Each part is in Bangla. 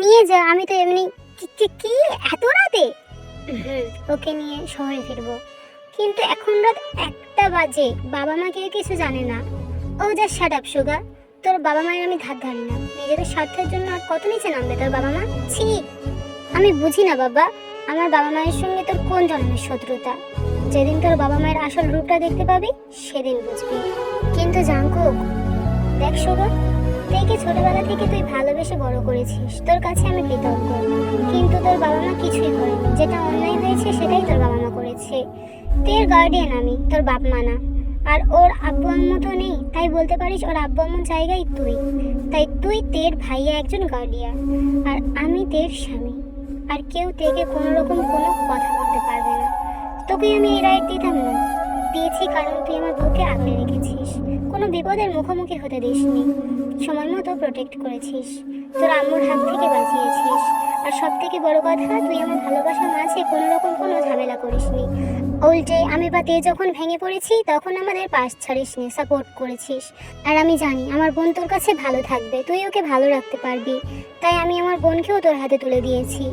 নিয়ে যা, আমি তো এমনি। কি এত রাতে? ওকে নিয়ে শহরে ফিরবো, কিন্তু এখন রাত 1টা বাজে, বাবা মা কেউ কিছু জানে না। ও যা শাট আপ সুগা, তোর বাবা মায়ের আমি ধার ধারি না, নিজেদের স্বার্থের জন্য আর কত নিচে নামবে তোর বাবা মা। ছি, আমি বুঝি না বাবা, আমার বাবা মায়ের সঙ্গে তোর কোন ধরনের শত্রুতা। যেদিন তোর বাবা মায়ের আসল রূপটা দেখতে পাবি সেদিন বুঝবি। কিন্তু জাঙ্কুক, দেখ সুগা, তুইকে ছোটবেলা থেকে তুই ভালোবেসে বড় করেছিস, তোর কাছে আমি কৃতজ্ঞ। কিন্তু তোর বাবা মা কিছুই করেনি, যেটা অন্যায় হয়েছে সেটাই তোর বাবা মা করেছে। তোর গার্ডিয়ান আমি, তোর বাপ মা না। আর ওর আব্বু আম্মু তো নেই, তাই বলতে পারিস ওর আব্বু আম্মুর জায়গায় তুই। তাই তুই তের ভাইয়া একজন গার্ডিয়ান, আর আমি তের স্বামী। আর কেউ তেকে কোনো রকম কোনো কথা বলতে পারবে না। তোকে আমি এই রাইট দিতাম না, দিয়েছি কারণ তুই আমার বউকে আগলে রেখেছিস, কোনো বিপদের মুখোমুখি হতে দিসনি, সময় মতো প্রোটেক্ট করেছিস, তোর আম্মুর হাত থেকে বাঁচিয়েছিস। আর সব থেকে বড় কথা, তুই আমার ভালোবাসার মাঝে কোনো রকম কোনো ঝামেলা করিসনি। উল্টে আমি বা তে যখন ভেঙে পড়েছি তখন আমাদের পাশ ছাড়িসনি, সাপোর্ট করেছিস। আর আমি জানি আমার বোন তোর কাছে ভালো থাকবে, তুই ওকে ভালো রাখতে পারবি, তাই আমি আমার বোনকেও তোর হাতে তুলে দিয়েছি।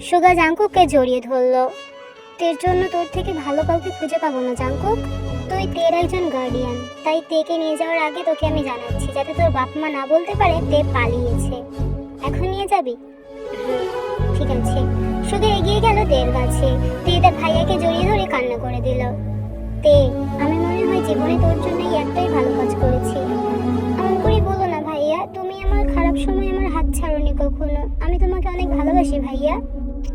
সুগা জাঙ্কুককে জড়িয়ে ধরলো। তের জন্য তোর থেকে ভালো কাউকে খুঁজে পাবো না জাঙ্কুক, তুই তের একজন গার্ডিয়ান। তাই তেকে নিয়ে যাওয়ার আগে তোকে আমি জানাচ্ছি, যাতে তোর বাপ মা না বলতে পারে তে পালিয়েছে। এখন নিয়ে যাবি? ঠিক আছে। শুধু এগিয়ে গেল তের কাছে, তে তার ভাইয়াকে জড়িয়ে ধরে কান্না করে দিল। তে, আমি মনে হয় জীবনে তোর জন্য একটাই ভালো কাজ করেছি। এমন করে বলো না ভাইয়া, তুমি আমার খারাপ সময় আমার হাত ছাড়োনি কখনো। আমি তোমাকে অনেক ভালোবাসি ভাইয়া,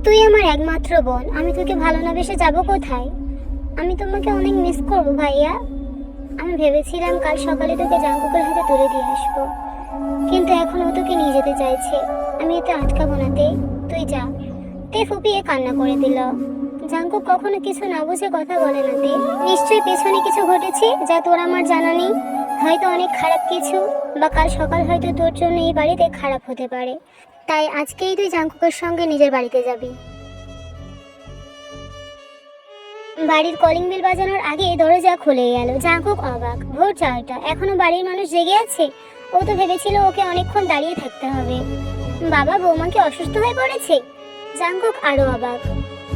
তুই আমার একমাত্র বোন, আমি তোকে ভালো না বেসে যাবো কোথায়? আমি তোমাকে অনেক মিস করবো ভাইয়া। আমি ভেবেছিলাম কাল সকালে তোকে জাঙ্কুকের হাতে তুলে দিয়ে আসবো, কিন্তু এখন ও তোকে নিয়ে যেতে চাইছে। আমি এতে আটকাবো না তে, তুই যা। তে ফুপিয়ে কান্না করে দিল। জাঙ্কুক কখনো কিছু না বুঝে কথা বলে না তে, নিশ্চয়ই পেছনে কিছু ঘটেছে যা তোর আমার জানা নেই। হয়তো অনেক খারাপ কিছু, বা কাল সকাল হয়তো তোর জন্য এই বাড়িতে খারাপ হতে পারে। তাই আজকেই তুই জাঙ্কুকের সঙ্গে নিজের বাড়িতে যাবি। বাড়ির কলিং বেল বাজানোর আগে দরজা খুলে গেল। জাঙ্কুক অবাক, ভোর 4টা, এখনো বাড়ির মানুষ জেগে আছে। ও তো ভেবেছিল ওকে অনেকক্ষণ দাঁড়িয়ে থাকতে হবে। বাবা বৌমাকে অসুস্থ হয়ে পড়েছে? জাঙ্কুক আরো অবাক।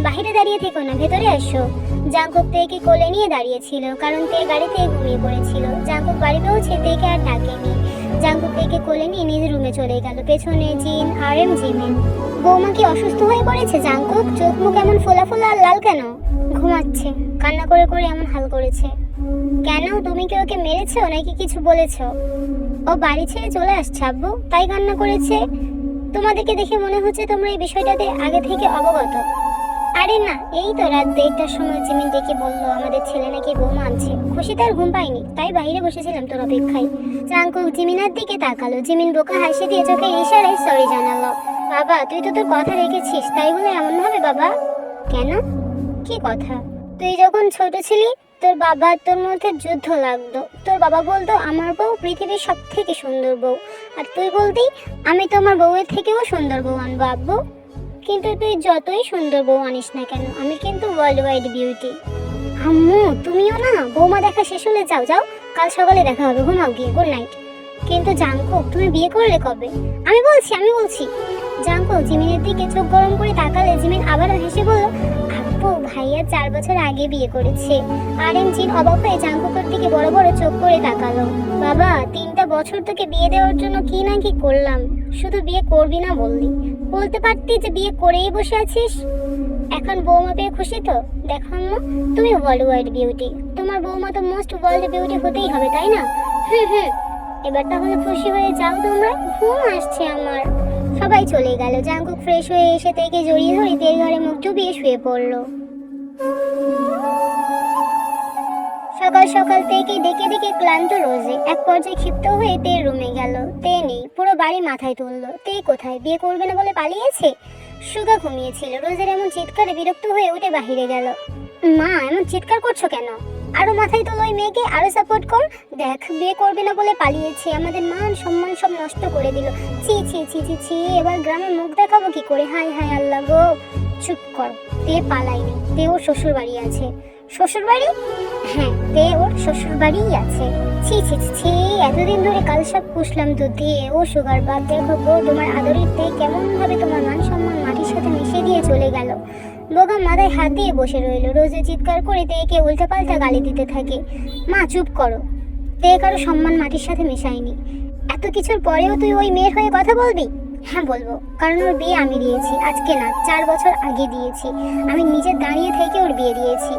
বাহিরে দাঁড়িয়ে থেকো না, ভেতরে আসো। জাঙ্কুক তেকে কোলে নিয়ে দাঁড়িয়েছিল, কারণ তে গাড়িতে ঘুমিয়ে পড়েছিল। জাঙ্কুক বাড়ি পৌঁছে তেকে আর ডাকেনি। জাঙ্কুক তেকে কোলে নিয়ে নিজের রুমে চলে গেল, পেছনে জিন আর জিমিন। বৌমা কি অসুস্থ হয়ে পড়েছে জাঙ্কুক? চোখ মুখ এমন ফোলা ফোলা আর লাল কেন? ঘুমাচ্ছে, কান্না করে করে এমন হাল করেছে কেন? তুমি কি ওকে মেরেছো নাকি কিছু বলেছো? ও বাড়ি ছেড়ে চলে আসছে আব্বু, তাই কান্না করেছে। তোমাদেরকে দেখে মনে হচ্ছে তোমরা এই বিষয়টাতে আগে থেকে অবগত। আরে না, এই তো রাত 1টার সময় জিমিন ডেকে বললো আমাদের ছেলে নাকি বৌমা আনছে। খুশিতে আর ঘুম পাইনি, তাই বাইরে বসেছিলাম তোর অপেক্ষায়। জাঙ্কুক জিমিনের দিকে তাকালো। জিমিন বোকা হাসি দিয়ে চোখে ইশারায় সরি জানালো। বাবা, তুই তো তোর কথা রেখেছিস, তাই বলে এমন হবে বাবা? কেন? কি কথা? তুই যখন ছোট ছিলি তোর বাবা আর তোর মধ্যে যুদ্ধ লাগতো। তোর বাবা বলতো আমার বউ পৃথিবীর সব থেকে সুন্দর বউ, আর তুই বলতি আমি তোমার বউয়ের থেকেও সুন্দর বউ আনবো আব্বু। কিন্তু তুই যতই সুন্দর বউ আনিস না কেন, আমি কিন্তু ওয়ার্ল্ড ওয়াইড বিউটি। আম্মু তুমিও না, বৌমা দেখা শেষ হলে যাও যাও, কাল সকালে দেখা হবে, ঘুমাও গিয়ে, গুড নাইট। কিন্তু জাঙ্কুক, তুমি বিয়ে করলে কবে? আমি বলছি। জাঙ্কুক জিমিনের দিকে চোখ গরম করে তাকালে জিমিন আবারও হেসে বলল, আব্বু ভাইয়া 4 বছর আগে বিয়ে করেছে। আর জিন অবাক হয়ে জাঙ্কুকের দিকে বড় বড় চোখ করে তাকালো। বাবা, 3টা বছর তোকে বিয়ে দেওয়ার জন্য কি না কি করলাম, শুধু বিয়ে করবি না বললি? বলতে পারতি যে বিয়ে করেই বসে আছিস। এখন বৌমা পেয়ে খুশি তো? দেখো আম্মু, তুমি ওয়ার্ল্ড ওয়াইড বিউটি, তোমার বৌমা তো মোস্ট ওয়ার্ল্ড বিউটি হতেই হবে, তাই না? এবার তাহলে খুশি হয়ে যাও তোমরা, ঘুম আসছে আমার। সবাই চলে গেল। জাঙ্কুক ফ্রেশ হয়ে এসে তেকে জড়িয়ে ধরে তের ঘরে মুখ ডুবিয়ে শুয়ে পড়লো। সকাল সকাল তেকে ডেকে ডেকে ক্লান্ত রোজে এক পর্যায়ে ক্ষিপ্ত হয়ে তের রুমে গেল। তে নেই, পুরো বাড়ি মাথায় তুললো। তে কোথায়? বিয়ে করবে না বলে পালিয়েছে? সুগা ঘুমিয়েছিল। রোজের এমন চিৎকারে বিরক্ত হয়ে উঠে বাহিরে গেল। মা, এমন চিৎকার করছো কেন? আরো মাথায় তোলো ওই মেয়েকে, আরো সাপোর্ট কর। দেখ, বিয়ে করবে না বলে পালিয়েছে, আমাদের মান সম্মান সব নষ্ট করে দিল। ছি ছি ছি ছি ছি, এবার গ্রামে মুখ দেখাবো কি করে? হায় হায় আল্লাহ গো। চুপ কর, তে পালায়নি, তে ওর শ্বশুর বাড়ি আছে। শ্বশুর বাড়ি? হ্যাঁ, তে ওর শ্বশুর বাড়িই আছে। ছি ছি ছি, এতদিন ধরে কাল সব পুষলাম দুধ দিয়ে। ও সুগার বাদ, দেখো গো তোমার আদরের তে কেমন ভাবে বোগা মাথায় হাত দিয়ে বসে রইল। রোজে চিৎকার করে তেকে উল্টাপাল্টা গালি দিতে থাকে। মা চুপ করো, তে কারো সম্মান মাটির সাথে মেশায়নি। এত কিছুর পরেও তুই ওই মেয়ের হয়ে কথা বলবি? হ্যাঁ বলবো, কারণ ওর বিয়ে আমি দিয়েছি। আজকে না, 4 বছর আগে দিয়েছি। আমি নিজে দাঁড়িয়ে থেকে ওর বিয়ে দিয়েছি।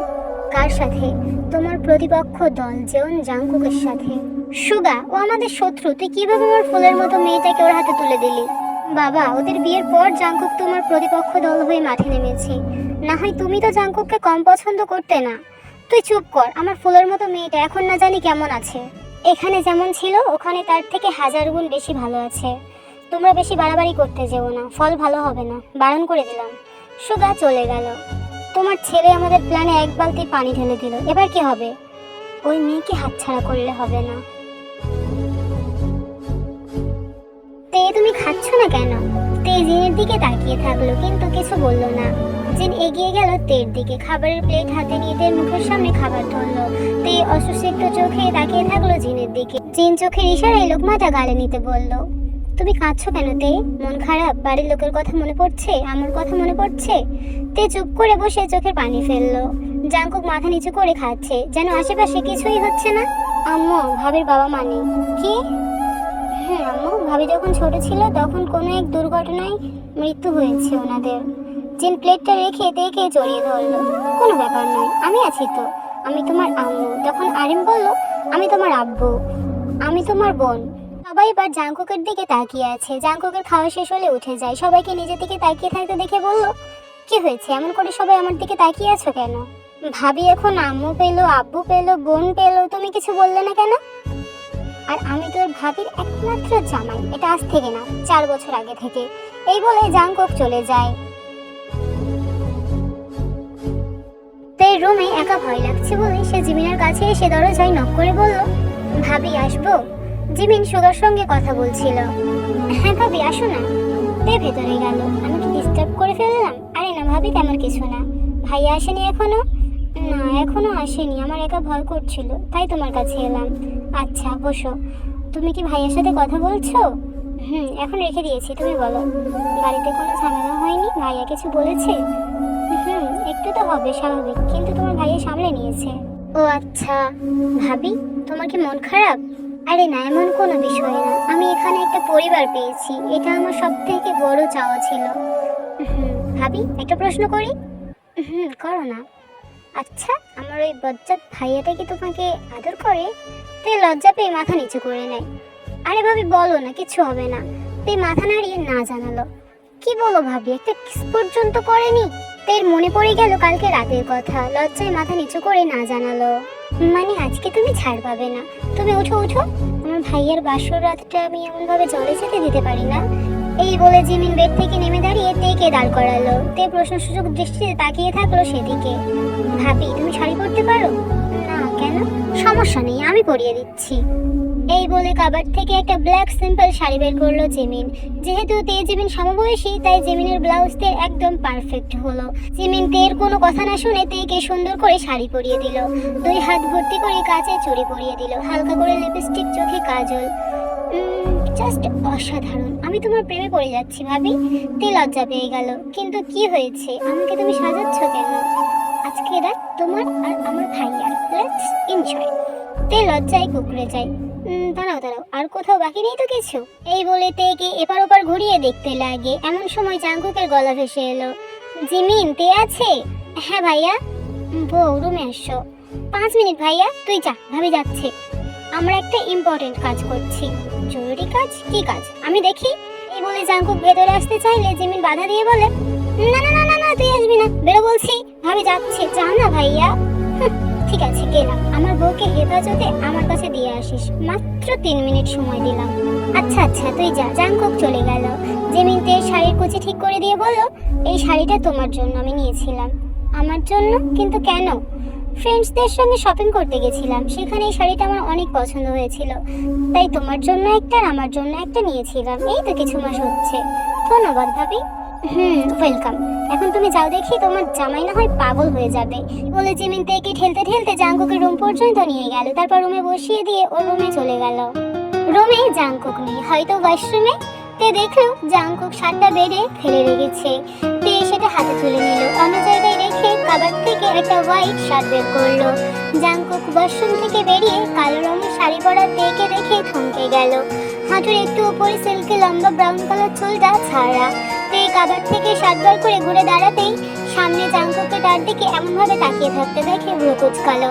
কার সাথে? তোমার প্রতিপক্ষ দল জেওন জাংকুকের সাথে। সুগা, ও আমাদের শত্রু, তুই কিভাবে আমার ফুলের মতো মেয়েটাকে ওর হাতে তুলে দিলি? বাবা, ওদের বিয়ের পর জাংকুক তোমার প্রতিপক্ষ দল হয়ে মাঠে নেমেছে। না হয় তুমি তো জাংকুককে কম পছন্দ করতে না। তুই চুপ কর, আমার ফুলের মতো মেয়েটা এখন না জানি কেমন আছে। এখানে যেমন ছিল ওখানে তার থেকে 1000 গুণ বেশি ভালো আছে। তোমরা বেশি বাড়াবাড়ি করতে যেও না, ফল ভালো হবে না, বারণ করে দিলাম। সুগা চলে গেল। তোমার ছেলে আমাদের প্ল্যানে 1 বালতি পানি ঢেলে দিল, এবার কি হবে? ওই মেয়েকে হাতছাড়া করলে হবে না। তে তুমি খাচ্ছ না কেন? তে জিনের দিকে তাকিয়ে থাকলো কিন্তু কিছু বলল না। জিন এগিয়ে গেল তের দিকে, খাবারের প্লেট হাতে নিয়ে তের মুখের সামনে খাবার ধরলো। তে অসুস্থ চোখে তাকিয়ে থাকলো জিনের দিকে। জিন চোখের ইশারায় লোকমাটা গালে নিতে বলল। তুমি কাঁদছো কেন তে? মন খারাপ? বাড়ির লোকের কথা মনে পড়ছে? আমার কথা মনে পড়ছে? তে চুপ করে বসে চোখের পানি ফেললো। জাংকুক মাথা নিচু করে খাচ্ছে, যেন আশেপাশে কিছুই হচ্ছে না। আম্মু, ভাবির বাবা মানে কি? হ্যাঁ আম্মু, ভাবি যখন ছোট ছিল তখন কোনো এক দুর্ঘটনায় মৃত্যু হয়েছে ওনাদের। জিন প্লেটটা রেখে তেকে জড়িয়ে ধরলো। কোনো ব্যাপার নয়, আমি আছি তো। আমি তোমার আম্মু। তখন আরিম বলল, আমি তোমার আব্বু, আমি তোমার বোন। সবাই এবার জাংকুকের দিকে তাকিয়ে আছে। জাংকুকের খাওয়া শেষ হলে উঠে যায়। সবাইকে নিজের দিকে তাকিয়ে থাকতে দেখে বলল, কি হয়েছে? এমন করে সবাই আমার দিকে তাকিয়ে আছো কেন? ভাবি এখন আম্মু পেলো, আব্বু পেলো, বোন পেলো, তুমি কিছু বললে না কেন? আর আমি তোর ভাবির একমাত্র জামাই, এটা আজ থেকে না, 4 বছর আগে থেকে। এই বলে জাংকুক চলে যায়। তাই রুমে একা ভয় লাগছে বলে সে জিমিনের কাছে এসে দরজায় নক করে বলল, ভাবি আসবো? জিমিন সুগার সঙ্গে কথা বলছিল। হ্যাঁ ভাবি, আসো না। তে ভেতরে গেল। আমি কি ডিস্টার্ব করে ফেললাম? আরে না ভাবি, তেমন কিছু না। ভাইয়া আসেনি এখনো? না এখনো আসেনি, আমার একা ভয় করছিল, তাই তোমার কাছে এলাম। আচ্ছা বসো। তুমি কি ভাইয়ের সাথে কথা বলছো? এখন রেখে দিয়েছি, তুমি বলো। বাড়িতে কোনো ঝামেলা হয়নি? ভাইয়া কিছু বলেছে? একটু তো হবে, স্বাভাবিক, কিন্তু তোমার ভাইয়া সামলে নিয়েছে। ও আচ্ছা। ভাবি, তোমার কি মন খারাপ? আরে না, এমন কোনো বিষয় না। আমি এখানে একটা পরিবার পেয়েছি, এটা আমার সব থেকে বড় চাওয়া ছিল। ভাবি, একটা প্রশ্ন করি? করো না। আচ্ছা, আমার ওই বজ্জাত ভাইয়াটা কি তোমাকে আদর করে? তে লজ্জা পেয়ে মাথা নিচু করে নেয়। আরে ভাবি বলো না, কিছু হবে না। তে মাথা নাড়িয়ে না জানালো। কি বলো ভাবি, একটা কিস পর্যন্ত করেনি? তের মনে পড়ে গেল কালকে রাতের কথা। লজ্জায় মাথা নিচু করে না জানালো। মানে আজকে তুমি ছাড় পাবে না। তুমি উঠো উঠো, আমার ভাইয়ের বাসর রাতটা আমি এমন ভাবে জলে যেতে দিতে পারি না। এই বলে জিমিন বেড থেকে নেমে দাঁড়িয়ে তেকে দাঁড় করালো। তে প্রশ্নসূচক দৃষ্টিতে তাকিয়ে থাকলো সেদিকে। ভাবি, তুমি শাড়ি পরতে পারো? না কেন? সমস্যা নেই, আমি পরিয়ে দিচ্ছি। এই বলে কাবার থেকে একটা ব্ল্যাক সিম্পল শাড়ি বের করলো জিমিন। যেহেতু তে জিমিন সমবয়সী, তাই জিমিনের ব্লাউজ তে একদম পারফেক্ট হলো। জিমিন তের কোনো কথা না শুনে তেকে সুন্দর করে শাড়ি পরিয়ে দিল। 2 হাত ভর্তি করে কাচে চুড়ি পরিয়ে দিল, হালকা করে লিপস্টিক, চোখে কাজল। জাস্ট অসাধারণ। আমি তোমার প্রেমে পড়ে যাচ্ছি ভাবি। তে লজ্জা পেয়ে গেল। কিন্তু কি হয়েছে? আমাকে তুমি সাজাচ্ছ কেন? আজকে রাত তোমার আর আমার ভাইয়ার, লেটস এনজয়। তে লজ্জায় কুকড়ে যায়। দাঁড়াও দাঁড়াও, আর কোথাও বাকি নেই তো কিছু? এই বলে তেকে এপার ওপার ঘুরিয়ে দেখতে লাগে। এমন সময় জাংকুকের গলা ভেসে এলো। জিমিন, তে আছে? হ্যাঁ ভাইয়া। বউ, রুমে আসো। 5 মিনিট ভাইয়া, তুই যা, ভাবি যাচ্ছে। আমরা একটা ইম্পর্টেন্ট কাজ করছি। জরুরি কাজ? কি কাজ? আমি দেখি। এই বলে জাংকুক ভেতরে আসতে চাইলে জিমিন বাধা দিয়ে বলে, না না না না না, তুই আসবি না, বেরো বলছি। ভাবি যাচ্ছে, যা না ভাইয়া। ঠিক আছে, গেলাম। আমার বউকে হেফাজতে আমার কাছে দিয়ে আসিস। মাত্র 3 মিনিট সময় দিলাম। আচ্ছা আচ্ছা, তুই যা। জাংকুক চলে গেল। জিমিন তের শাড়ির কুচি ঠিক করে দিয়ে বলল, এই শাড়িটা তোমার জন্য আমি নিয়েছিলাম। আমার জন্য? কিন্তু কেন? ফ্রেন্ডসদের সঙ্গে শপিং করতে গেছিলাম, সেখানে এই শাড়িটা আমার অনেক পছন্দ হয়েছিল, তাই তোমার জন্য একটা আর আমার জন্য একটা নিয়েছিলাম। এই তো কিছু মাস হচ্ছে। ধন্যবাদ ভাবি। ওয়েলকাম। এখন তুমি যাও, দেখি তোমার জামাই না হয় পাগল হয়ে যাবে। বলে জিমিন তেকে ঠেলতে ঠেলতে জাংকুকের রুম পর্যন্ত নিয়ে গেল। তারপর রুমে বসিয়ে দিয়ে ওর রুমে চলে গেল। রুমে জাংকুক নেই, হয়তো ওয়াশরুমে। তে দেখলো জাংকুক 7টা বেডে ফেলে রেখেছে। তে সেটা হাতে তুলে নিল। অন্য জায়গায় রেখে কাবার্ড থেকে একটা হোয়াইট শার্ট বের করলো। জাংকুক ওয়াশরুম থেকে বেরিয়ে কালো রঙের শাড়ি পরা তেকে দেখে থমকে গেল। হাঁটুর একটু উপরে সিল্কি লম্বা ব্রাউন কালার চুলটা ছাড়া। তে কাবার্ড থেকে শার্ট বার করে ঘুরে দাঁড়াতেই সামনে জাংকুককে তার দিকে এমনভাবে তাকিয়ে থাকতে দেখে ভ্রু কুঁচকালো।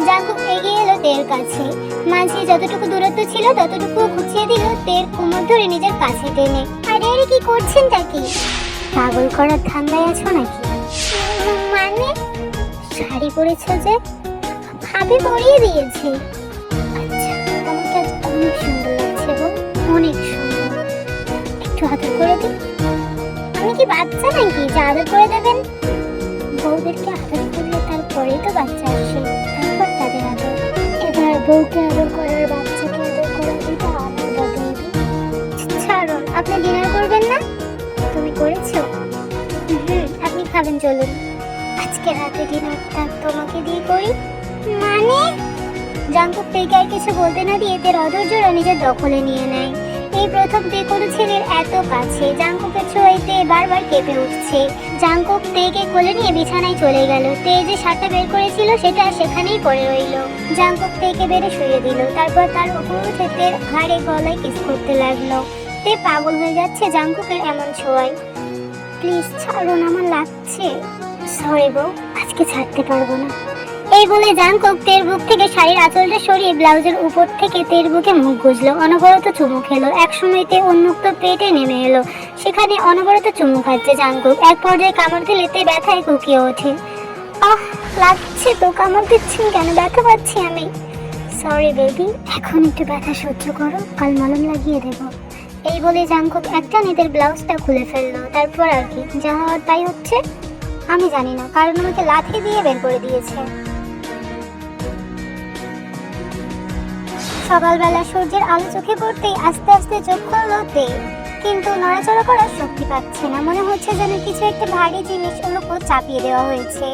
জাংকুক এগিয়ে এলো তের কাছে। মাঝে যতটুকু দূরত্ব ছিল ততটুকু ঘুচিয়ে দিল তের কোমর ধরে নিজের কাছে টেনে। আরে আরে কি করছেনটা কি? পাগল করার ধান্দায় আছো নাকি? মানে শাড়ি পরেছো যে? ভাবি পরিয়ে দিয়েছে। আচ্ছা, তোমাকে আজ অনেক সুন্দর লাগছে গো, অনেক সুন্দর। একটু আদর করে দিই। আমি কি বাচ্চা নাকি যে আদর করে দেবেন? বউদেরকে আদর করলে তারপরেই তো বাচ্চা আসে, তারপর তাদের আদর। এবার বউকে আদর করার, বাচ্চাকে আদর করার এটা আলাদা বেবি। ছাড়ুন, আপনি ডিনার করবেন না? তুমি করেছো? আপনি খাবেন, চলুন। আজকে রাতে ডিনারটা তোমাকে দিয়ে করি। মানে? জাংকুক তেকে আর কিছু বলতে না দিয়ে তের অধৈর্যরা নিজের দখলে নিয়ে নেয়। এই প্রথম তে কোনো ছেলের এত কাছে। জাংকুকের ছোঁয়াতে বারবার কেঁপে উঠছে। জাংকুক তেকে কোলে নিয়ে বিছানায় চলে গেল। তে যে শার্টটা বের করেছিল সেটা সেখানেই পড়ে রইল। জাংকুক তেকে বেড়ে শুয়ে দিল। তারপর তার উপর উঠে তের ঘাড়ে গলায় কিস করতে লাগলো। তে পাগল হয়ে যাচ্ছে জাংকুকের এমন ছোঁয়ায়। প্লিজ ছাড়ুন, আমার লাগছে। সরি বউ, আজকে ছাড়তে পারবো না। এই বলে জাংকুক তের বুক থেকে শাড়ির আঁচলটা সরিয়ে ব্লাউজের উপর থেকে তের বুকে মুখ গুজলো। অনবরত চুমু খেলো। এক সময়তে উন্মুক্ত পেটে নেমে এলো। সেখানে অনবরত চুমু খাচ্ছে জাংকুক। এক পর্যায়ে কামড় দিলে তে ব্যথায় কুকিয়ে ওঠে। আহ, লাগছে তো, কামড় দিচ্ছেন কেন? ব্যথা পাচ্ছি আমি। সরি বেবি, এখন একটু ব্যথা সহ্য করো, কাল মলম লাগিয়ে দেবো। এই বলে জাংকুক একটা নেতের ব্লাউজটা খুলে ফেললো। তারপর আর কি, যা হওয়ার তাই হচ্ছে। আমি জানি না, কারণ আমাকে লাথি দিয়ে বের করে দিয়েছে। সকালবেলা সূর্যের আলো চোখে পড়তেই আস্তে আস্তে চোখ খুললো তে, কিন্তু নড়াচড়া করার শক্তি পাচ্ছে না। মনে হচ্ছে যেন কিছু একটা ভারী জিনিস ওর উপর চাপিয়ে দেওয়া হয়েছে।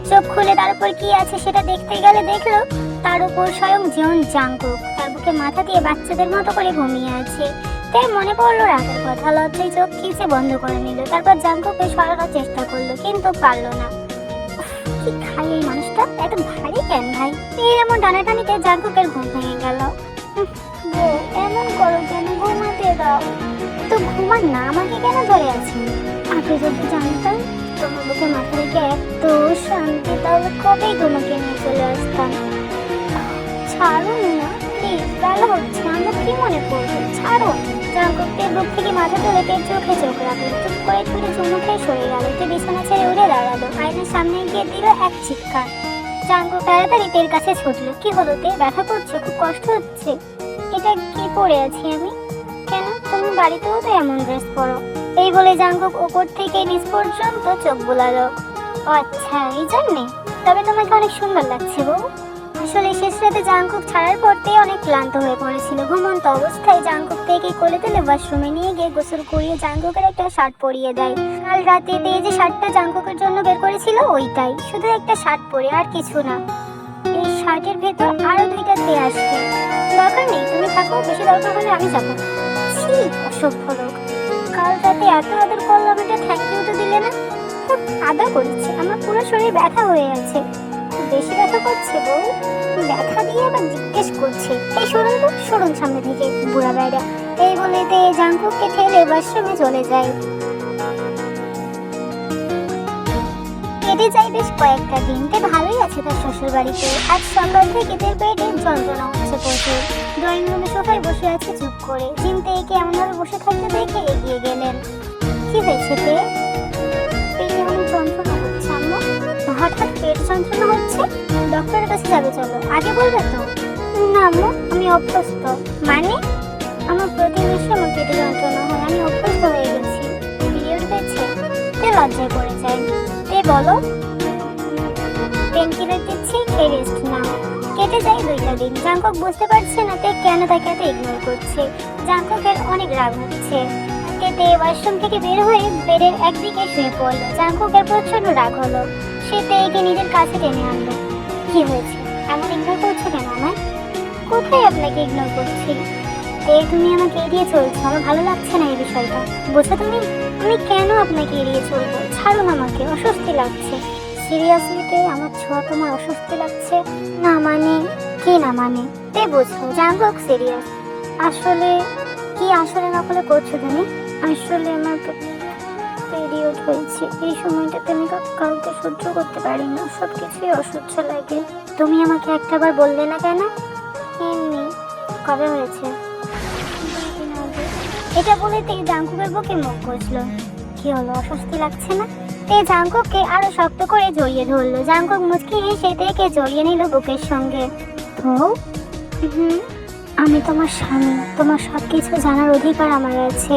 চোখ খুলে তার উপর কি আছে সেটা দেখতে গেলে দেখলো তার উপর স্বয়ং জিয়ন জাংকুক তার বুকে মাথা দিয়ে বাচ্চাদের মতো করে ঘুমিয়ে আছে। তাই মনে পড়লো রাতের কথা। লজ্জায় চোখ খিচে বন্ধ করে নিল। তারপর জাংকুককে সরানোর চেষ্টা করলো, কিন্তু পারলো না। কি খাই এই মানুষটা, এত ভারী কেন ভাই? এর এমন টানাটানিতে জাংকুকের ঘুম ভেঙে গেল। এমন করো কেন? ঘুমাতে দাও তো। ঘুমান না, আমাকে কেন ধরে আছি? আগে যদি জানতাম তোমার বুকে মাথা রেখে এত শান্তি, তাহলে কবেই তোমাকে নিয়ে চলে আসতাম। ছাড়ুন না প্লিজ, বেলা হচ্ছে, আমরা কি মনে করবো? ছাড়ুন। জাংকুক তের বুক থেকে মাথা তুলে তের চোখে চোখ রাখলো। চুপ করে ছুটে চুমু খেয়ে সরে গেল। তে বিছানা ছেড়ে উঠে দাঁড়ালো। আয়নার সামনে গিয়ে দিল এক চিৎকার। জাংকুক তাড়াতাড়ি তের কাছে ছুটলো। কি হলো তে? ব্যথা করছে? খুব কষ্ট হচ্ছে? এটা কি পরে আছি আমি? কেন, তুমি বাড়িতেও তো এমন ড্রেস পরো। এই বলে জাংকুক উপর থেকে নিচ পর্যন্ত চোখ বুলালো। আচ্ছা, এই জন্যে? তবে তোমাকে অনেক সুন্দর লাগছে বউ। আসলে শেষ রাতে জাংকুক ছাড়ার পর তে অনেক ক্লান্ত হয়ে পড়েছিল। ঘুমন্ত অবস্থায় জাংকুক তেকে কোলে তুলে ওয়াশরুমে নিয়ে গিয়ে গোসল করিয়ে জাংকুকের একটা শার্ট পরিয়ে দেয়। কাল রাতে তে যে শার্টটা জাংকুকের জন্য বের করেছিল ওইটাই, শুধু একটা শার্ট পরে, আর কিছু না। এই শার্টের ভেতর আরো দুইটা তে আসবে। দরকার নেই, তুমি থাকো, বেশি দরকার হলে আমি যাবো। ছি, অসভ্য লোক। কাল রাতে এত আদর করলাম, এটা থ্যাংক ইউ তো দিলে না। খুব আদর করেছে, আমার পুরো শরীর ব্যথা হয়ে আছে। বেশি ব্যথা করছে বউ? ব্যথা দিয়ে আবার জিজ্ঞেস করছে। এই সরুন তো, সরুন সামনে থেকে, বুড়া বেড়া। এই বলে তে জাংকুককে ঠেলে ওয়াশরুমে চলে যায়। কেটে যায় বেশ কয়েকটা দিন। তে ভালোই আছে তার শ্বশুর বাড়িতে। আজ সকাল থেকে তের পেটে যন্ত্রণা হচ্ছে প্রচুর। ড্রয়িং রুমে সোফায় বসে আছে চুপ করে। জিম তেকে এমনভাবে বসে থাকতে দেখে এগিয়ে গেলেন। কি হয়েছে তে? পেটে অনেক যন্ত্রণা হচ্ছে আম্মু। হঠাৎ পেট যন্ত্রণা হচ্ছে? ডক্টরের কাছে যাবে, চলো। আগে বলবে তো? না আম্মু, আমি অভ্যস্ত। মানে? আমার প্রতি মাসে আমার পেটে যন্ত্রণা হয়, আমি অভ্যস্ত হয়ে গেছি। পিরিয়ড হয়েছে? তে লজ্জায় পড়ে যায়। তে বলো। পেনকিলার দিচ্ছি, খেয়ে রেস্ট নাও। কেটে যায় 2টা দিন। জাংকুক বুঝতে পারছে না তে কেন তাকে এত ইগনোর করছে। জাংকুকের অনেক রাগ হচ্ছে। তে ওয়াশরুম থেকে বের হয়ে বেডের একদিকে শুয়ে পড়লো। জাংকুকের প্রচন্ড রাগ হলো। সে তেকে নিজের কাছে টেনে আনলো। কি হয়েছে, এমন ইগনোর করছো কেন আমায়? কোথায় আপনাকে ইগনোর করছি? তে তুমি আমাকে এড়িয়ে চলছো, আমার ভালো লাগছে না এই বিষয়টা, বোঝো তুমি? আমি কেন আপনাকে এড়িয়ে চলবো? ছাড়ুন আমাকে, অস্বস্তি লাগছে। সিরিয়াসলিতে আমার ছোঁয়া তোমার অস্বস্তি লাগছে? না মানে কি না মানে? তে বুঝছো জাঙ্কুক সিরিয়াস। আসলে কি আসলে নকলে করছো তুমি? আসলে আমার পিরিয়ড হয়েছে, এই সময়টাতে আমি কাউকে সহ্য করতে পারি না, সবকিছুই অসহ্য লাগে। তুমি আমাকে একটাবার বললে না কেন? এমনি। কবে হয়েছে? 2 দিন আগে। এটা বলে তে জাঙ্কুকের বুকে মুখ গুজলো। কি হলো, অস্বস্তি লাগছে না? তে জাঙ্কুককে আরো শক্ত করে জড়িয়ে ধরলো। জাঙ্কুক মুচকি হেসে তেকে জড়িয়ে নিল বুকের সঙ্গে। তো আমি তোমার স্বামী, তোমার সবকিছু জানার অধিকার আমার আছে।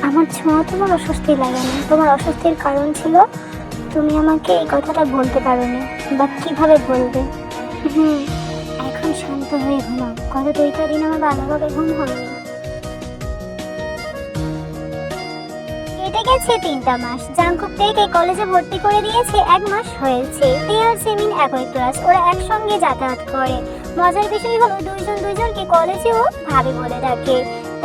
আমার ছোঁয়া তোমার অস্বস্তি লাগে না। তোমার অস্বস্তির কারণ ছিল তুমি আমাকে এই কথাটা বলতে পারোনি, বা কিভাবে বলবে? এখন শান্ত হয়ে ঘুমাও। গত 2টা দিন আমার ভালোভাবে ঘুম হয়নি। কেটে গেছে 3টা মাস। জাঙ্কুক তেকে কলেজে ভর্তি করে দিয়েছে, 1 মাস হয়েছে। তে আর জিমিন একই ক্লাস, ওরা একসঙ্গে যাতায়াত করে। মজার বিষয় হলো দুইজনকে কলেজেও ভাবি বলে ডাকে।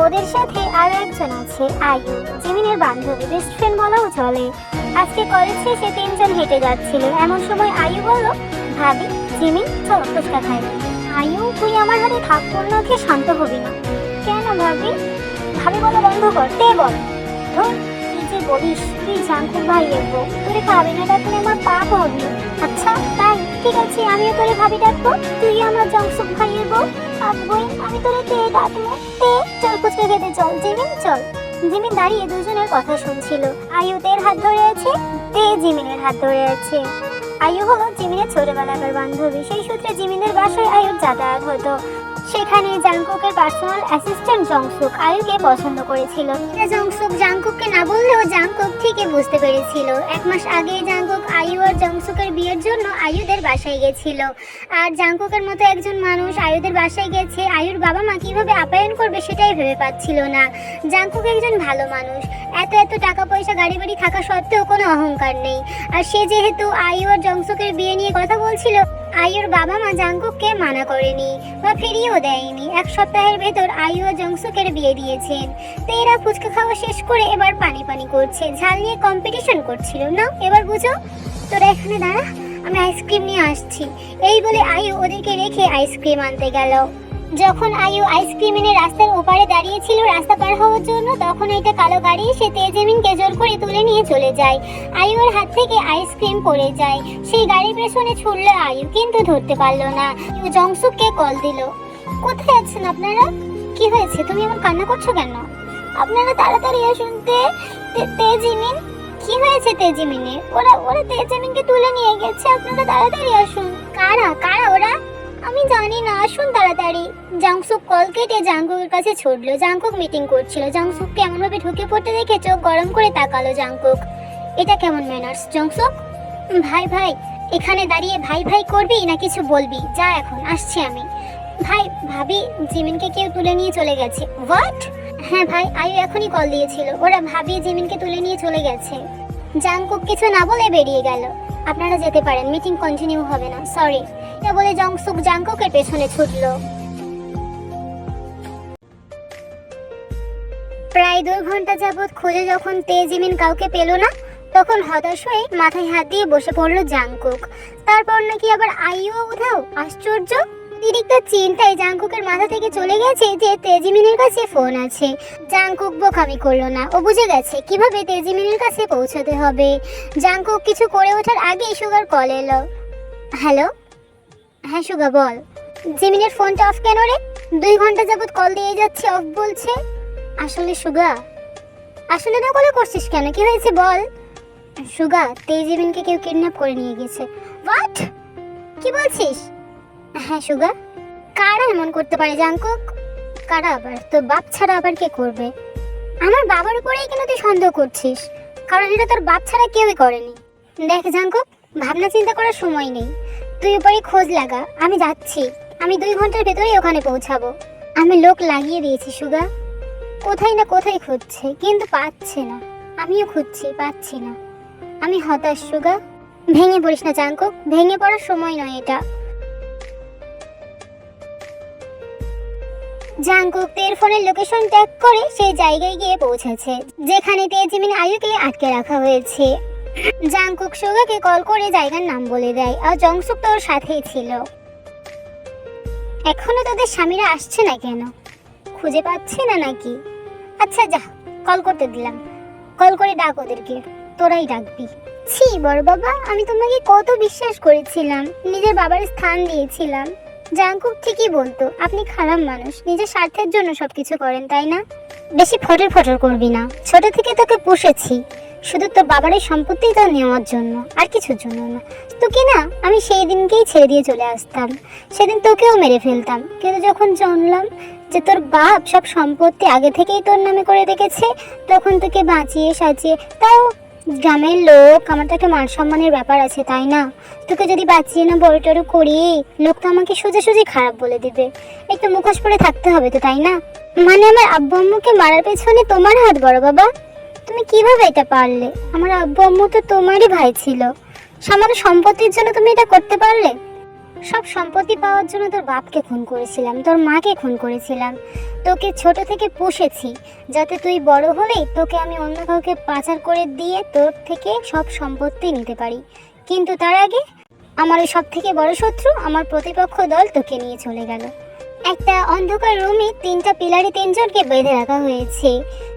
ওদের সাথে আরো একজন আছে, আয়ু, জিমিনের বান্ধবী, বেস্ট ফ্রেন্ড বলাও চলে। আজকে কলেজ শেষে 3জন হেঁটে যাচ্ছিল, এমন সময় আয়ু বলল, ভাবি জিমিন চলো ফুচকা খাই। আয়ু, তুই আমার হাতে থাপ্পড় না খেয়ে শান্ত হবি না? কেন ভাবি? ভাবি বলা বন্ধ কর। তে বল, ধর কি যে বলিস, তুই জাঙ্কুক ভাইয়ের বউ, তোরে ভাবি না ডাকলে আমার পাপ হবে। আচ্ছা তাই, ঠিক আছে, আমিও তোরে ভাবি ডাকবো, তুই আমার জাংসুক ভাইয়ের বউ। বই আমি তোরে তে ডাকবো। তে চল ফুচকা খেতে চল। জিমিন চল। জিমিন দাঁড়িয়ে দুজনের কথা শুনছিল। আয়ু তের হাত ধরে আছে, তে জিমিনের হাত ধরে আছে। আয়ু হলো জিমিনের ছোটবেলাকার বান্ধবী, সেই সূত্রে জিমিনের বাসায় আয়ুর যাতায়াত হতো। সেখানে জাংকুকের পার্সোনাল অ্যাসিস্ট্যান্ট জংসুক আয়ুকে পছন্দ করেছিল। জংসুক জাংকুককে না বললেও জাংকুক ঠিকই বুঝতে পেরেছিল। 1 মাস আগে জাংকুক আয়ু আর জংসুকের বিয়ের জন্য আয়ুদের বাসায় গেছিল। আর জাংকুকের মতো একজন মানুষ আয়ুদের বাসায় গেছে, আয়ুর বাবা মা কিভাবে আপ্যায়ন করবে সেটাই ভেবে পাচ্ছিল না। জাংকুক একজন ভালো মানুষ, এত টাকা পয়সা গাড়ি বাড়ি থাকা সত্ত্বেও কোনো অহংকার নেই। আর সে যেহেতু আয়ু আর জংসুকের বিয়ে নিয়ে কথা বলছিল, আয়ুর বাবা মা জাংকুককে মানা করেনি বা ফিরিয়েও দেয়নি। 1 সপ্তাহের ভেতর আয়ু ও জংসুকের বিয়ে দিয়েছেন। তো এরা ফুচকা খাওয়া শেষ করে এবার পানি করছে, ঝাল নিয়ে কম্পিটিশন করছিল। না এবার বুঝো, তোরা এখানে দাঁড়া, আমি আইসক্রিম নিয়ে আসছি। এই বলে আয়ু ওদেরকে রেখে আইসক্রিম আনতে গেল। যখন আয়ু আইসক্রিম এনে রাস্তার ওপারে দাঁড়িয়েছিল রাস্তা পার হওয়ার জন্য, তখন একটা কালো গাড়ি এসে তেজিমিনকে জোর করে তুলে নিয়ে চলে যায়। আয়ুর হাত থেকে আইসক্রিম পড়ে যায়। সেই গাড়ির পেছনে ছুটল আয়ু, কিন্তু ধরতে পারলো না। জংসুককে কল দিল। কোথায় আছেন আপনারা? কি হয়েছে, তুমি এমন কান্না করছো কেন? আপনারা তাড়াতাড়ি আসুন। তেজিমিন, কি হয়েছে তেজিমিনে? ওরা তেজিমিনকে তুলে নিয়ে গেছে, আপনারা তাড়াতাড়ি আসুন। কারা ওরা? আমি জানি না, আসুন তাড়াতাড়ি। জাংসুক কল কেটে জাংকুকের কাছে ছুটলো। জাংকুক মিটিং করছিল। জাংসুককে এমন ভাবে ঢুকে পড়তে দেখে চোখ গরম করে তাকালো জাংকুক। এটা কেমন ম্যানার্স জাংসুক? ভাই এখানে দাঁড়িয়ে ভাই করবি না কিছু বলবি? যা এখন, আসছি আমি। ভাবি জিমিনকে কেউ তুলে নিয়ে চলে গেছে। হোয়াট? হ্যাঁ ভাই, আয়ু এখনই কল দিয়েছিল, ওরা ভাবি জিমিনকে তুলে নিয়ে চলে গেছে। জাংকুক কিছু না বলে বেরিয়ে গেল। আপনারা যেতে পারেন, মিটিং কন্টিনিউ হবে না, সরি। এটা বলে জংসুক জাংকুকের পেছনে ছুটলো। প্রায় 2 ঘন্টা যাবৎ খুঁজে যখন তেজিমিন কাউকে পেল না, তখন হতাশ হয়ে মাথায় হাত দিয়ে বসে পড়লো জাংকুক। তারপর নাকি আবার আইও উধাও, আশ্চর্য। অতিরিক্ত চিন্তায় জাংকুকের মাথা থেকে চলে গেছে যে তেজিমিনের কাছে ফোন আছে। জাংকুক বোকামি করলো না, ও বুঝে গেছে কিভাবে তেজিমিনের কাছে পৌঁছাতে হবে। জাংকুক কিছু করে ওঠার আগেই সুগার কল এলো। হ্যালো? হ্যাঁ সুগা বল। জিমিনের ফোনটা অফ কেন রে? 2 ঘন্টা যাবৎ কল দিয়ে যাচ্ছে, অফ বলছে। আসলে সুগা, আসলে না কল করছিস কেন, কি হয়েছে বল? সুগা, তেজিমিনকে কেউ কিডন্যাপ করে নিয়ে গেছে। হোয়াট? কি বলছিস? হ্যাঁ সুগা। কারা এমন করতে পারে জাংকুক? কারা আবার? তোর বাপ ছাড়া আবার কে করবে? আমার বাবার উপরেই কেন তুই সন্দেহ করছিস? কারণ এটা তোর বাপ ছাড়া কেউই করেনি। দেখ জাংকুক, ভাবনা চিন্তা করার সময় নেই, তুই উপরে খোঁজ লাগা। আমি যাচ্ছি, আমি 2 ঘন্টার ভেতরেই ওখানে পৌঁছাবো। আমি লোক লাগিয়ে দিয়েছি সুগা, কোথায় না কোথায় খুঁজছে কিন্তু পাচ্ছে না। আমিও খুঁজছি, পাচ্ছি না। আমি হতাশ সুগা। ভেঙে পড়িস না জাংকুক, ভেঙে পড়ার সময় নয় এটা। জাংকুক তের ফোনের লোকেশন ট্যাগ করে সেই জায়গায় গিয়ে পৌঁছেছে যেখানে তেজিমিন আয়ুকে আটকে রাখা হয়েছে। জাংকুক সুগাকে কল করে জায়গার নাম বলে দেয় আর জংসুক তোর সাথেই ছিল। এখনো তোদের স্বামীরা আসছে না কেন? খুঁজে পাচ্ছে না নাকি? আচ্ছা যা, কল করতে দিলাম, কল করে ডাক ওদেরকে, তোরাই ডাকবি। ছি বড় বাবা, আমি তোমাকে কত বিশ্বাস করেছিলাম, নিজের বাবার স্থান দিয়েছিলাম। জাংকুক ঠিকই বলতো, আপনি খারাপ মানুষ, নিজের স্বার্থের জন্য সবকিছু করেন, তাই না? বেশি ফটর ফটর করবি না, ছোট থেকে তোকে পুষেছি শুধু তোর বাবার এই সম্পত্তি তো নেওয়ার জন্য, আর কিছুর জন্য না। তোকে না আমি সেই দিনকেই ছেড়ে দিয়ে চলে আসতাম, সেদিন তোকেও মেরে ফেলতাম, কিন্তু যখন জানলাম যে তোর বাপ সব সম্পত্তি আগে থেকেই তোর নামে করে রেখেছে, তখন তোকে বাঁচিয়ে সাজিয়ে, তাও গ্রামের লোক, আমার তো একটা মান সম্মানের ব্যাপার আছে তাই না? তোকে যদি বাঁচিয়ে না বড় টড়ো করি, লোক তো আমাকে সোজাসুজি খারাপ বলে দিবে, একটু মুখোশ পরে থাকতে হবে তো তাই না? মানে আমার আব্বু আম্মুকে মারার পেছনে তোমার হাত বড় বাবা? তুমি কিভাবে এটা পারলে? আমার আব্বু আম্মু তো তোমারই ভাই ছিল, সামান্য সম্পত্তির জন্য তুমি এটা করতে পারলে? সব সম্পত্তি পাওয়ার জন্য তোর বাপকে খুন করেছিলাম, তোর মাকে খুন করেছিলাম, তোকে ছোট থেকে পুষেছি যাতে তুই বড় হলেই তোকে আমি অন্য কাউকে পাচার করে দিয়ে তোর থেকে সব সম্পত্তি নিতে পারি। কিন্তু তার আগে আমার ওই সব থেকে বড় শত্রু, আমার প্রতিপক্ষ দল তোকে নিয়ে চলে গেল। একটা অন্ধকার রুমে তিনটা পিলারে তিনজনকে বেঁধে রাখা হয়েছে।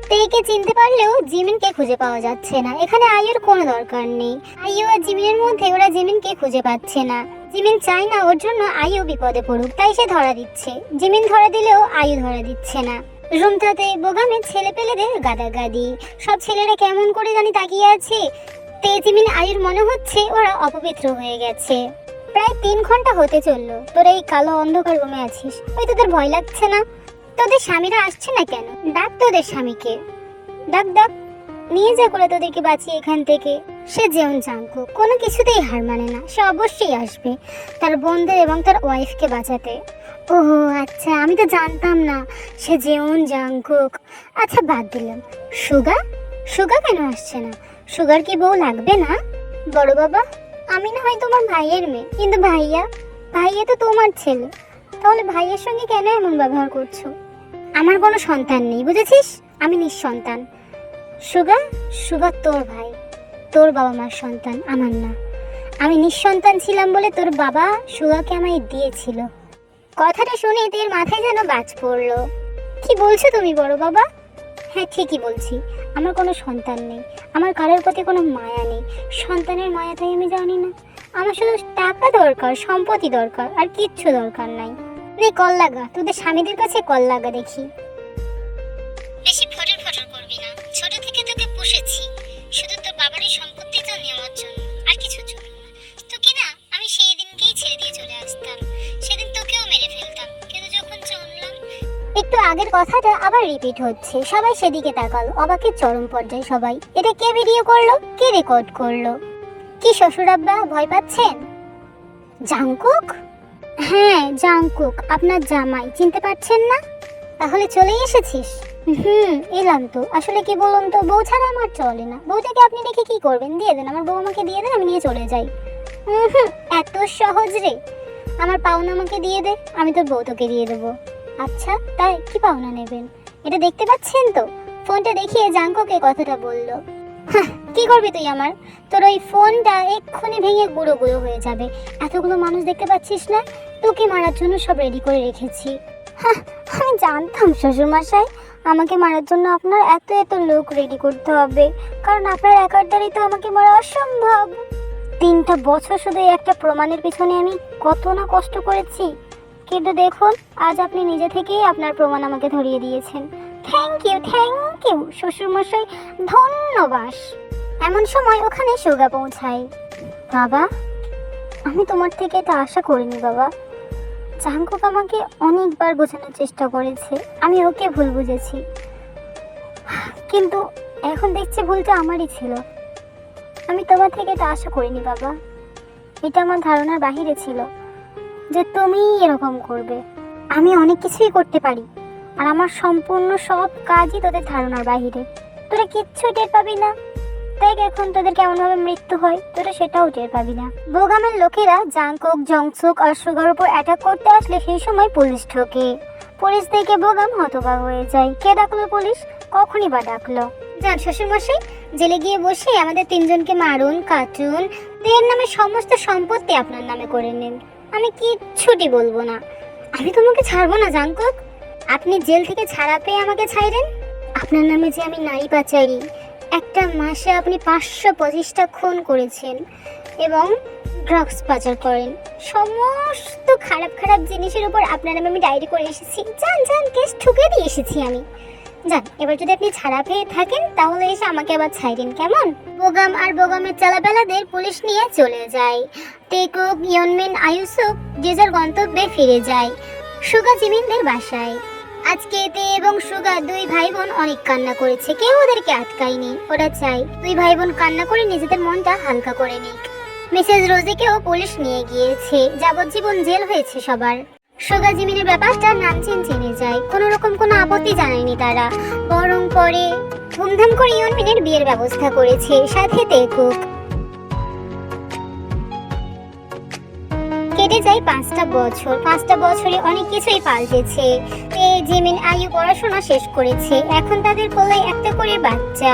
তেকে চিনতে পারলেও জিমিনকে খুঁজে পাওয়া যাচ্ছে না। এখানে আয়ুর কোনো দরকার নেই, আয়ু আর জিমিনের মধ্যে ওরা জিমিনকে খুঁজে পাচ্ছে না। জিমিন চায় না ওর জন্য আয়ু বিপদে পড়ুক, তাই সে ধরা দিচ্ছে। জিমিন ধরা দিলেও আয়ু ধরা দিচ্ছে না। রুমটাতে বোগামে ছেলে পেলেদের গাদাগাদি, সব ছেলেরা কেমন করে জানি তাকিয়ে আছে। তেজিমিন আয়ুর মনে হচ্ছে ওরা অপবিত্র হয়ে গেছে। প্রায় 3 ঘন্টা হতে চললো তোরা এই কালো অন্ধকার রুমে আছিস, ওই তোদের ভয় লাগছে না? তোদের স্বামীরা আসছে না কেন? ডাক তোদের স্বামীকে, ডাক ডাক, নিয়ে যা করে তোদেরকে বাঁচিয়ে এখান থেকে। সে যেমন জাংকুক কোনো কিছুতেই হার মানে না, সে অবশ্যই আসবে তার বোনদের এবং তার ওয়াইফকে বাঁচাতে। ওহো আচ্ছা, আমি তো জানতাম না সে যেমন জাংকুক। আচ্ছা বাদ দিলাম, সুগা, সুগা কেন আসছে না? সুগার কি বউ লাগবে না? বড় বাবা, আমি না হয় তোমার ভাইয়ের মেয়ে, কিন্তু ভাইয়া, ভাইয়া তো তোমার ছেলে, তাহলে ভাইয়ের সঙ্গে কেন এমন ব্যবহার করছো? আমার কোনো সন্তান নেই, বুঝেছিস? আমি নিঃসন্তান। সুগা, সুগা তোর ভাই, তোর বাবা মার সন্তান, আমার না। আমি নিঃসন্তান ছিলাম বলে তোর বাবা সুগাকে আমায় দিয়েছিল। কথাটা শুনে তোর মাথায় যেন বাজ পড়লো। কি বলছো তুমি বড় বাবা? হ্যাঁ ঠিকই বলছি, আমার কোনো সন্তান নেই, আমার কারোর প্রতি কোনো মায়া নেই। সন্তানের মায়া তাই আমি জানি না। আমার শুধু টাকা দরকার, সম্পত্তি দরকার, আর কিচ্ছু দরকার নাই। নে কল লাগা, তোদের স্বামীদের কাছে কল লাগা দেখি। বেশি ফটর ফটর করবি না, ছোট থেকে তোকে পুষেছি শুধু তোর বাবারই সম্পত্তি তো নেওয়ার জন্য, আর কিছুর জন্য না। তোকে না আমি সেই দিনকেই ছেড়ে দিয়ে চলে আসতাম, সেদিন তোকেও মেরে ফেলতাম, কিন্তু যখন জানলাম। একটু আগের কথাটা আবার রিপিট হচ্ছে, সবাই সেদিকে তাকালো, অবাকের চরম পর্যায়ে সবাই। এটা কে ভিডিও করলো, কে রেকর্ড করলো? কি শ্বশুর আব্বা ভয় পাচ্ছেন? জাংকুক? হ্যাঁ জাংকুক, আপনার জামাই, চিনতে পারছেন না? তাহলে চলেই এসেছিস? এলাম তো। আসলে কি বলুন তো, বউ ছাড়া আমার চলে না। বউটাকে আপনি রেখে কি করবেন? দিয়ে দেন, আমার বউ আমাকে দিয়ে দেন, আমি নিয়ে চলে যাই। এত সহজ রে? আমার পাওনা আমাকে দিয়ে দে, আমি তোর বউ তোকে দিয়ে দেবো। আচ্ছা তাই, কি পাওনা নেবেন? এটা দেখতে পাচ্ছেন তো? ফোনটা দেখিয়ে জাংকুকে কথাটা বললো। কি করবি তুই আমার? তোর ওই ফোনটা এক্ষুনি ভেঙে গুঁড়ো গুঁড়ো হয়ে যাবে। এতগুলো মানুষ দেখতে পাচ্ছিস না? তোকে মারার জন্য সব রেডি করে রেখেছি। আমি জানতাম শ্বশুরমশাই, আমাকে মারার জন্য আপনার এত এত লোক রেডি করতে হবে, কারণ আপনার একার দ্বারাই তো আমাকে মারা অসম্ভব। 3টা বছর শুধু এই একটা প্রমাণের পিছনে আমি কত না কষ্ট করেছি, কিন্তু দেখুন আজ আপনি নিজে থেকেই আপনার প্রমাণ আমাকে ধরিয়ে দিয়েছেন। থ্যাংক ইউ শ্বশুরমশাই, ধন্যবাদ। এমন সময় ওখানে সুগা পৌঁছায়। বাবা, আমি তোমার থেকে এটা আশা করিনি বাবা। জাংকুক আমাকে অনেকবার বোঝানোর চেষ্টা করেছে, আমি ওকে ভুল বুঝেছি, কিন্তু এখন দেখছি ভুলটা আমারই ছিল। আমি তোমার থেকে এটা আশা করিনি বাবা। এটা আমার ধারণার বাহিরে ছিল যে তুমি এরকম করবে। আমি অনেক কিছুই করতে পারি, আর আমার সম্পূর্ণ সব কাজই তোদের ধারণার বাহিরে। তোরা কিচ্ছু টের পাবি না। দেখ এখন তোদের কেমন ভাবে মৃত্যু হয়, তোরা সেটাও টের পাবি না। বোগামের লোকেরা জাংকুক, জংসুক আর সুগার উপর অ্যাটাক করতে আসলে সেই সময় পুলিশ ঢোকে। পুলিশ দেখে বোগাম হতবাক হয়ে যায়। কে ডাকলো পুলিশ? কখনই বা ডাকলো? যান শ্বশুরমশাই, জেলে গিয়ে বসে আমাদের তিনজনকে মারুন, কাটুন, এর নামে সমস্ত সম্পত্তি আপনার নামে করে নিন। আমি কিচ্ছুটি বলবো না। আমি তোমাকে ছাড়বো না জাঙ্কুক। আপনি জেল থেকে ছাড়া পেয়ে আমাকে ছাইরেন। আপনার নামে যে আমি নারী পাচারি, একটা মাসে আপনি 525টা খুন করেছেন এবং ড্রাগস পাচার করেন, সমস্ত খারাপ খারাপ জিনিসের উপর আপনার নামে আমি ডায়েরি করে এসেছি। যান যান, কেস ঠুকে দিয়ে এসেছি আমি। যান, এবার যদি আপনি ছাড়া পেয়ে থাকেন তাহলে এসে আমাকে আবার ছাইরেন, কেমন? বোগাম আর বোগামের চালাবেলাদের পুলিশ নিয়ে চলে যায়। টেকুক, ইয়নমিন, আয়ুসুক যে যার গন্তব্যে ফিরে যায়, সুগা জিমিনদের বাসায়। আজকে তে এবং সুগা দুই ভাই বোন অনেক কান্না করেছে, কেউ ওদেরকে আটকায়নি। ওরা চায় দুই ভাই বোন কান্না করে নিজেদের মনটা হালকা করে নিক। মিসেস রোজিকেও পুলিশ নিয়ে গিয়েছে, যাবজ্জীবন জেল হয়েছে সবার। সুগা জিমিনের ব্যাপারটা নামচিন জেনে যায়, কোনো রকম কোনো আপত্তি জানায়নি তারা, বরং পরে ধুমধাম করে ইয়নমিনের বিয়ের ব্যবস্থা করেছে, সাথে তেকুক। কেটে যায় 5টা বছর। 5টা বছরে অনেক কিছুই পাল্টেছে। জিমিন, আয়ু পড়াশোনা শেষ করেছে, এখন তাদের কোলে একটা করে বাচ্চা।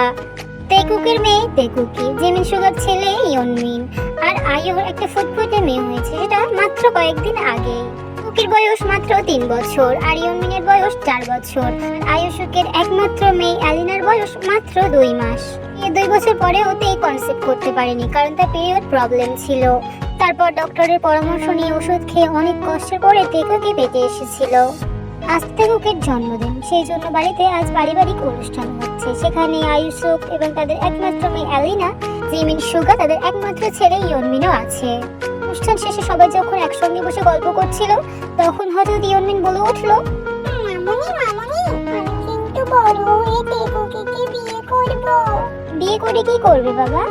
তেকুকের মেয়ে তেকুকি, জিমিন সুগার ছেলে ইয়নমিন, আর আয়ুর একটা ফুটফুটে মেয়ে হয়েছে, সেটা মাত্র কয়েকদিন আগে। কুকির বয়স মাত্র 3 বছর আর ইয়নমিনের বয়স 4 বছর। আয়ুষুকের একমাত্র মেয়ে অ্যালিনার বয়স মাত্র 2 মাস। এই 2 বছর পরেও তেই কনসেপ্ট করতে পারেনি, কারণ তার পিরিয়ড প্রবলেম ছিল। তারপর ডক্টরের পরামর্শ নিয়ে ওষুধ খেয়ে অনেক কষ্টের পরে তেকুকি পেটে এসেছিল। আজ তেকুকের জন্মদিন, সেই জন্য বাড়িতে আজ পারিবারিক অনুষ্ঠান হচ্ছে। সেখানে আয়ুষুক এবং তাদের একমাত্র মেয়ে অ্যালিনা, জিমিন, সুগা, তাদের একমাত্র ছেলে ইয়নমিনও আছে। অনুষ্ঠান শেষে সবাই যখন একসঙ্গে বসে গল্প করছিল, তখন হঠাৎ ইয়নমিন বলে উঠলো, মামুনি মামুনি, আমি কিন্তু বড় হয়ে তেকুকিকে বিয়ে করব। বিয়ে করে কি করবে বাবা?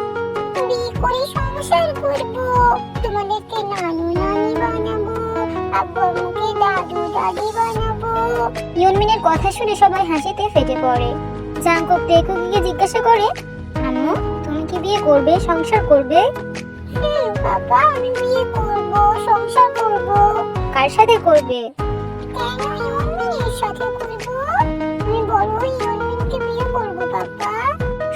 বিয়ে করে সংসার করব। তোমাদেরকে নানু নানি বানাবো, আব্বু আম্মুকে দাদু দাদি বানাবো। ইয়নমিনের কথা শুনে সবাই হাসিতে ফেটে পড়ে। জাঙ্কুক তেকুকিকে জিজ্ঞাসা করে, আম্মু তুমি কি বিয়ে করবে, সংসার করবে? বাবা, আমি বিয়ে করব, সংসার করব। কার সাথে করবে? কেন ইয়নমিনের সাথে করব। আমি বড় হয়ে ইয়নমিনকে বিয়ে করব বাবা।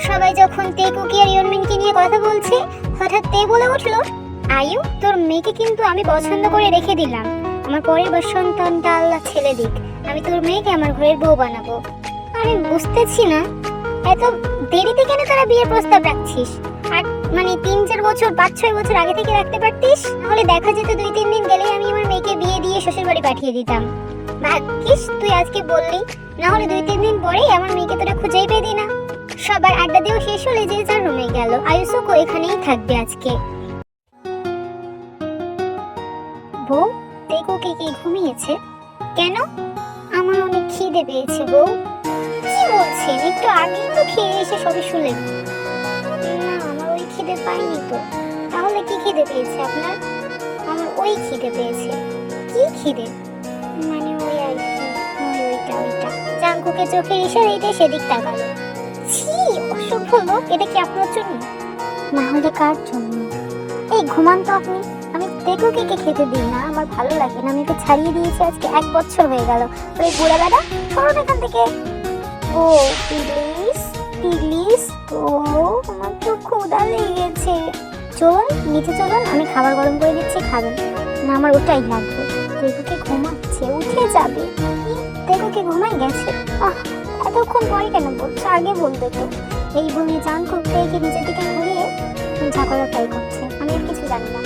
সবাই যখন তেকুকি আর ইয়নমিনকে নিয়ে কথা বলছে, হঠাৎ তে বলে উঠলো, আয়ু তোর মেয়েকে কিন্তু আমি পছন্দ করে রেখে দিলাম। আমার পরের বার সন্তানটা আল্লাহ ছেলে দিক, আমি তোর মেয়েকে আমার ঘরের বউ বানাবো। আমি বুঝতেছি না এত দেরিতে কেন তোরা বিয়ের প্রস্তাব রাখছিস। আর মানে 3-4 বছর 5-6 বছর আগে থেকে রাখতে পারতিস, তাহলে দেখা যেত 2-3 দিন গেলেই আমি আমার মেয়েকে বিয়ে দিয়ে শ্বশুর বাড়ি পাঠিয়ে দিতাম। ভাগ্যিস তুই আজকে বললি, না হলে 2-3 দিন পরেই আমার মেয়েকে তোরা খুঁজেই পেতি না। সবার আড্ডা দিয়েও শেষ হলে যে যার রুমে গেল। আয়ুষও এখানেই থাকবে আজকে। বউ, তেকুকি কি ঘুমিয়েছে? কেন? আমার অনেক খিদে পেয়েছে বউ। কি বলছেন? একটু আগেই তো খেয়ে এসে সবে শুলেন। না, আমার ওই খিদে পাইনি তো। তাহলে কি খিদে পেয়েছে আপনার? আমার ওই খিদে পেয়েছে। কি খিদে? মানে ওই আর কি, ওইটা। জাঙ্কুকে চোখের ইশারাতে সেদিক তাকালো। ছি, অসভ্য লোক, এটা কি আপনার জন্য? না হলে কার জন্য? এই ঘুমান তো আপনি। আমি তেকুকিকে খেতে দিই না, আমার ভালো লাগে না। আমি ওকে ছাড়িয়ে দিয়েছি আজকে 1 বছর হয়ে গেল। ওই বুড়া বেটা, সরুন এখান থেকে। ও প্লিজ তো, আমার তো ক্ষুধা লেগেছে। চলুন নিচে চলুন, আমি খাবার গরম করে দিচ্ছি, খাবেন না? আমার ওটাই লাগবে। তেকুকি ঘুমাচ্ছে, উঠে যাবে। তেকুকি ঘুমাই গেছে? এতক্ষণ পরে কেন বলছো? আগে বলবে তো। এই বলে জাঙ্কুক তেকে নিজের দিকে ঘুরিয়ে ঝাঁকড়া ট্রাই করছে। আমি আর কিছু জানি না।